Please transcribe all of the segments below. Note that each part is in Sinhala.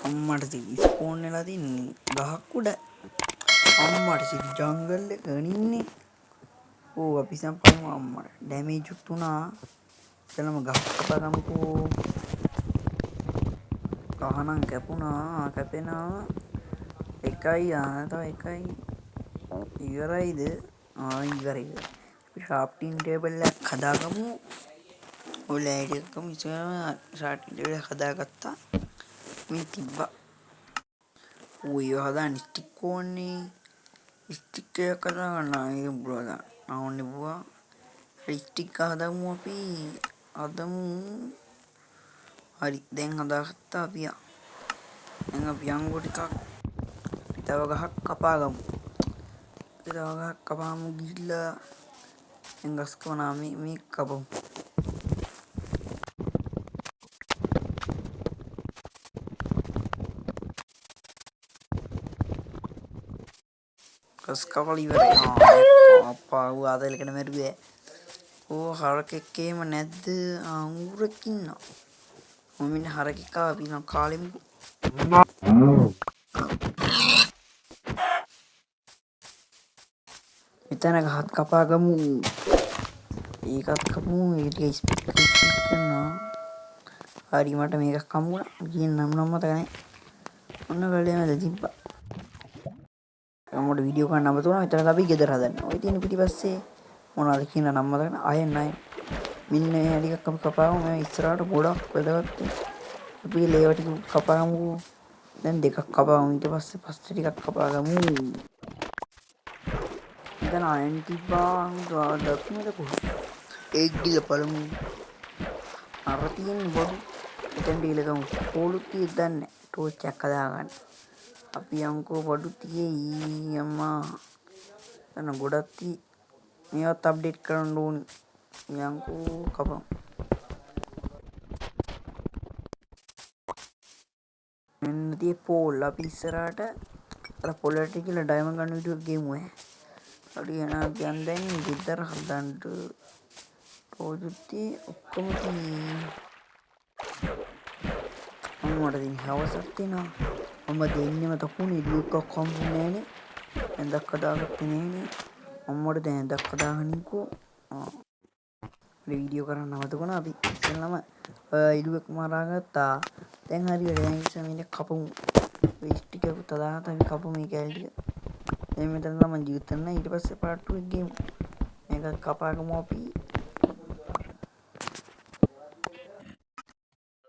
අම්මට තිබි ස්පෝන් වෙලා තින්නේ ගහක් උඩ. අම්මට තිබි ජංගල් එක ගනින්නේ. ඕ අපි සම්පලමු අම්මට ඩැමේජ් උනා. එතනම ගහක් කපගමුකෝ. ගහනම් කැපුණා කැපෙනවා. එකයි තව එකයි ඉවරයිද? ඉවරයි. අපි ෂාප්ටින් ටේබල් එකක් හදාගමු. ඔය ලෑඩ් එකකම ඉස්සරහම ෂාප්ටින් ටේබල් එකක් හදාගත්තා. මේ තිබ්බා. ඔය හදාන්න ස්ටික් ඕනේ. ස්ටික් එක කරලා ගන්න ඒක පුළුවන්. ඕනේ බුවා. ස්ටික් හදාමු අපි. හදමු. හරි දැන් හදාගත්තා අපි. දැන් අපි යංගෝ ටිකක් තව ගහක් කපා ගමු. තව ගහක් කපාමු ගිහිල්ලා දැන් ගස් කපනවා මේ කපමු. ගස් කපලා ඉවරයි. අප්පා ඌ ආතලකට මැරුවේ. ඕ හරකෙක් එහෙම නැද්ද? ඌරෙක් ඉන්නවා. මෙන්න හරකෙක් ආවා අපි නම් කාලෙමු. මෙතන ගහක් කපා ගමු. ඒකත් කපමු. ඒක ස්පීඩ් කරනවා. හරි මට මේක කමුණා. ගිහින් නම් මතක නැහැ. ඔන්න ගලේ මැද තිබ්බා. මට වීඩියෝ ගන්න නම තුන විතර අපි ගෙදර හදන්න. ඔය තියෙන පිටිපස්සේ මොනවද කියන නම මතක නැහැ. අයන් මෙන්න මේ ටිකක් අපි කපාගමු. මම ඉස්සරහට ගොඩක් වැදගත්. අපි ලේව ටික කපාගමු. දැන් දෙකක් කපාගමු. ඊට පස්සේ පස්සේ ටිකක් කපාගමු. දැන් අයන් තිබ්බා. දක්නද කොහොමද? ඒක ගිල බලමු. අර තියෙන බඩු. එතෙන් දීලගමු. පොලුත් තියන්නේ. ටෝච් එකක් හදාගන්න. අපි යංකෝ බඩු තියේ අම්මා. එතන ගොඩක් තිය. මේවත් අප්ඩේට් කරන්න ඕනේ. යංකෝ කපමු. මෙන්න තියේ පෝල් අපි ඉස්සරහට අර පොලට කියලා ඩයමන්ඩ් ගන්න විදිහට ගේමු ඈ. හරි එහෙනම් දැන් ගෙදර හදන්න පොදුති ඔක්කොම තියේ. අම්මට දින් හවසක් තියෙනවා. මම දෙන්නෙම තකුණේ ඉදුවක් හම්බුනේ නෑනේ. ඇඳක් හදාගත්තේ නෑනේ. අම්මට දැන් ඇඳක් හදාගන්නකෝ. වීඩියෝ කරන්න නවතුණා අපි ඉස්සෙල්ලාම ඉදුවක් මරාගත්තා. දැන් හරියට දැන් ඉස්සෙල්ලා කපමු. ස්ටික් එක තදාගත්තා අපි කපමු මේ කැලේ ටික. දැන් මෙතන තමයි ජීවිත කරන්න. ඊට පස්සේ පාර්ට් 2 එක ගේමු. මේක කපාගමු අපි.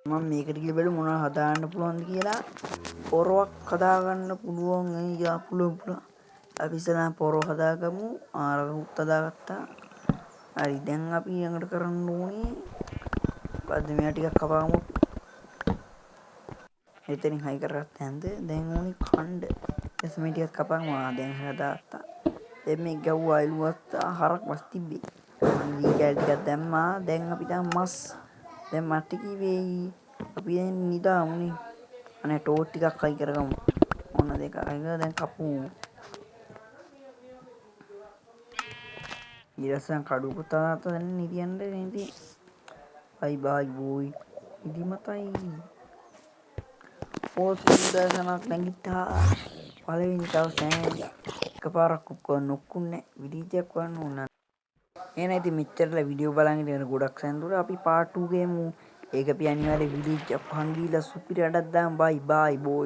මම මේකට ගිහලා බලමු මොනවද හදාගන්න පුළුවන්ද කියලා. පොරවක් හදාගන්න පුළුවන් පුළුවන්. අපි ඉස්සරහ පොරව හදාගමු. ආරකුත් හදාගත්තා. හරි දැන් අපි ඊළඟට කරන්න ඕනේ. මොකද්ද මෙයා ටිකක් කපාගමු. එතනින් හයි කරගත්ත හැන්ද දැන් ඕනේ කණ්ඩ. එස් මේ ටිකක් කපාගමු. දැන් හදාගත්තා. දැන් මේ ගැව්වා එළුවත් හරක් මස් තිබ්බේ. මම කැල් ටිකක් දැම්මා. දැන් අපි දැන් මස් දැන් මට කිව්වේ අපි දැන් නිදාමුනේ. අනේ ටෝට් ටිකක් හයි කරගමු. මොන දෙක හයි කරලා දැන් කපමු. ඊරසන් කඩු පුතා දැන් නිදියන්න නේද? බයි බයි බෝයි. ඉදිමතයි. පොස්දසනක් නැගිට්ටා. පළවෙනි දවසේ එකපාරක් නොක්කුන්නේ විදිහක් වන්න උනන. එහෙනම් ඉතින් මෙච්චරලා වීඩියෝ බලන් ඉඳගෙන ගොඩක් සැන්දුර අපි පාර්ට් 2 ගේමු. ඒක අපි අනිවාර්යෙන් විලේජ් අප්පන් ගිහලා සුපිරි අඩක් දාමු. බයි බයි බෝයි.